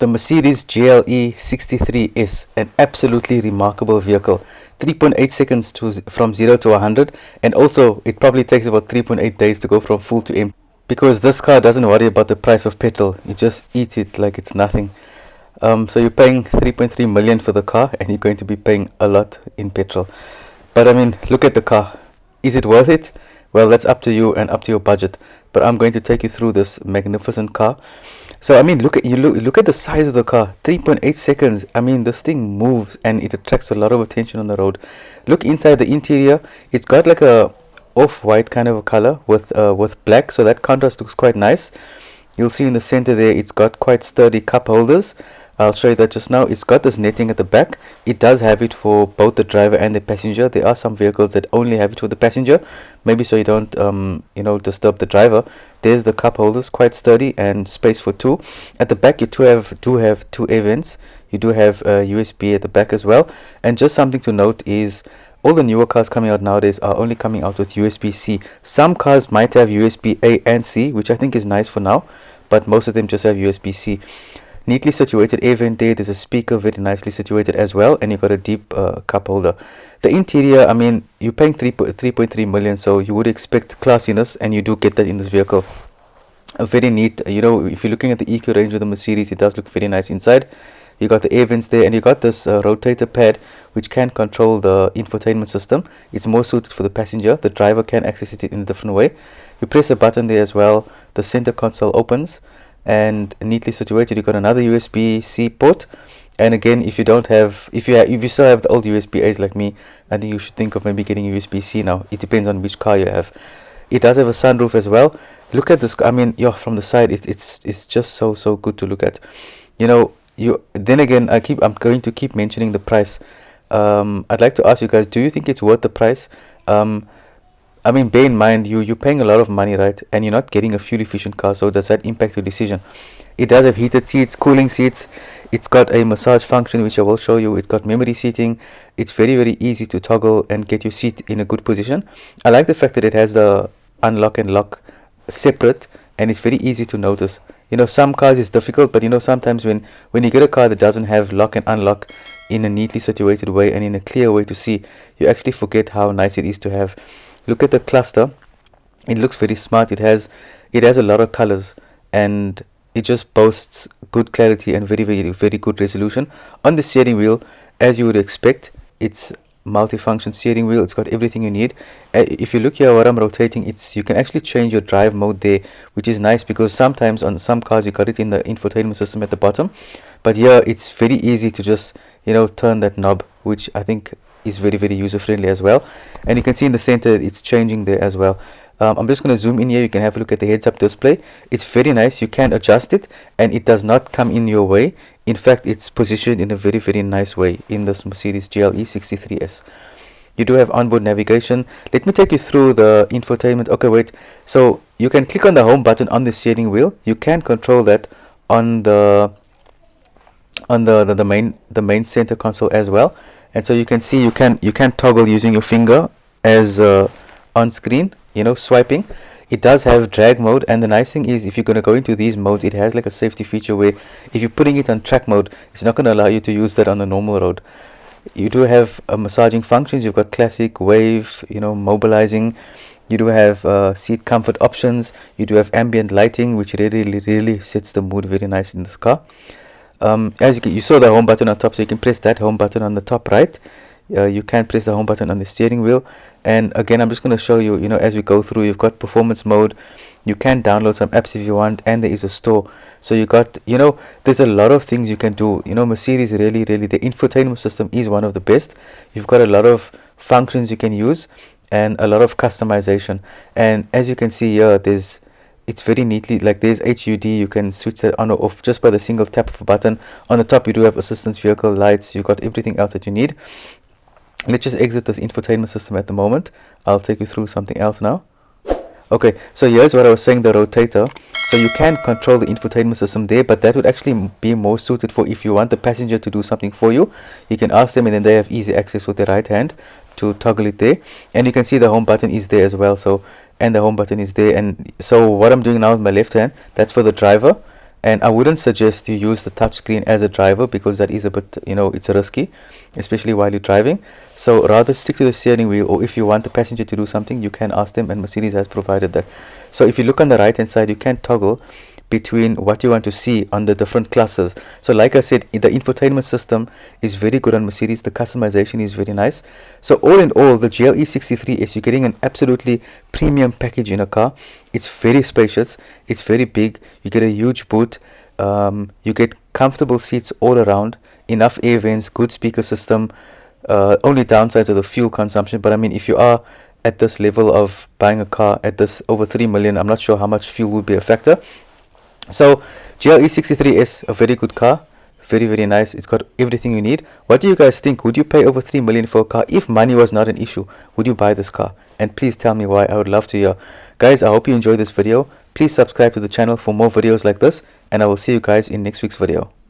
The Mercedes GLE63S, an absolutely remarkable vehicle. 3.8 seconds from 0 to 100, and also it probably takes about 3.8 days to go from full to empty, because this car doesn't worry about the price of petrol. You just eat it like it's nothing. So you're paying 3.3 million for the car, and you're going to be paying a lot in petrol. But I mean, look at the car. Is it worth it? Well, that's up to you and up to your budget. But I'm going to take you through this magnificent car. So I mean, look at the size of the car. 3.8 seconds. I mean, this thing moves and it attracts a lot of attention on the road. Look inside the interior. It's got like a off-white kind of a color with black, so that contrast looks quite nice. You'll see in the center there, it's got quite sturdy cup holders. I'll show you that just now. It's got this netting at the back. It does have it for both the driver and the passenger. There are some vehicles that only have it for the passenger, maybe so you don't disturb the driver. There's the cup holders, quite sturdy, and space for two. At the back you do have two air vents. You do have USB at the back as well. And just something to note is all the newer cars coming out nowadays are only coming out with USB-C. Some cars might have USB-A and C, which I think is nice for now, but most of them just have USB-C. Neatly situated air vent there. There's a speaker very nicely situated as well, and you've got a deep cup holder. The interior, I mean, you're paying 3.3 million, so you would expect classiness, and you do get that in this vehicle. A very neat, if you're looking at the EQ range of the Mercedes, it does look very nice inside. You got the air vents there, and you got this rotator pad which can control the infotainment system. It's more suited for the passenger. The driver can access it in a different way. You press a button there as well. The center console opens, and neatly situated. You got another USB-C port, and again, if you still have the old USB-A's like me, I think you should think of maybe getting USB-C now. It depends on which car you have. It does have a sunroof as well. Look at this. I mean, from the side, it's just so good to look at. Then again, I'm going to keep mentioning the price. I'd like to ask you guys, do you think it's worth the price? I mean, bear in mind, you're paying a lot of money, right? And you're not getting a fuel efficient car, so does that impact your decision? It does have heated seats, cooling seats. It's got a massage function, which I will show you. It's got memory seating. It's very, very easy to toggle and get your seat in a good position. I like the fact that it has the unlock and lock separate, and it's very easy to notice. Some cars is difficult, but sometimes when you get a car that doesn't have lock and unlock in a neatly situated way and in a clear way to see, you actually forget how nice it is to have. Look at the cluster. It looks very smart. It has a lot of colors, and it just boasts good clarity and very, very, very good resolution. On the steering wheel, as you would expect, it's multifunction steering wheel. It's got everything you need. If you look here what I'm rotating, you can actually change your drive mode there, which is nice, because sometimes on some cars you got it in the infotainment system at the bottom, but here it's very easy to just turn that knob, which I think is very, very user friendly as well. And you can see in the center it's changing there as well. I'm just going to zoom in here. You can have a look at the heads up display. It's very nice. You can adjust it, and it does not come in your way. In fact, it's positioned in a very, very nice way in this Mercedes GLE63S. You do have onboard navigation. Let me take you through the infotainment. Okay, wait. So you can click on the home button on the steering wheel. You can control that on the main center console as well. And so you can see you can toggle using your finger as on screen, swiping. It does have drag mode, and the nice thing is, if you're going to go into these modes, it has like a safety feature where if you're putting it on track mode, it's not going to allow you to use that on the normal road. You do have massaging functions. You've got classic, wave, mobilizing. You do have seat comfort options. You do have ambient lighting, which really sets the mood very nice in this car. As you saw the home button on top, so you can press that home button on the top right. You can press the home button on the steering wheel, and again, I'm just going to show you, as we go through. You've got performance mode. You can download some apps if you want, and there is a store. So you got, there's a lot of things you can do. Mercedes really, the infotainment system is one of the best. You've got a lot of functions you can use and a lot of customization. And as you can see here, it's very neatly, like there's HUD. You can switch that on or off just by the single tap of a button. On the top, you do have assistance vehicle lights. You got everything else that you need. Let's just exit this infotainment system at the moment. I'll take you through something else now. Okay, so here's what I was saying, the rotator. So you can control the infotainment system there, but that would actually be more suited for if you want the passenger to do something for you. You can ask them, and then they have easy access with their right hand to toggle it there. And you can see the home button is there as well. So, and the home button is there. And so what I'm doing now with my left hand, that's for the driver. and I wouldn't suggest you use the touchscreen as a driver because that is a bit, you know, it's risky, especially while you're driving. So rather stick to the steering wheel, or if you want the passenger to do something, you can ask them, and Mercedes has provided that. So if you look on the right hand side, you can toggle between what you want to see on the different clusters. So like I said, the infotainment system is very good on Mercedes. The customization is very nice. So all in all, the GLE63S, you're getting an absolutely premium package in a car. It's very spacious, it's very big, you get a huge boot, you get comfortable seats all around, enough air vents, good speaker system. Only downsides are the fuel consumption, but I mean, if you are at this level of buying a car at this over 3 million, I'm not sure how much fuel would be a factor. So GLE63S, a very good car, very nice. It's got everything you need. What do you guys think? Would you pay over 3 million for a car? If money was not an issue, would you buy this car? And please tell me why. I would love to hear. Guys, I hope you enjoyed this video. Please subscribe to the channel for more videos like this, and I will see you guys in next week's video.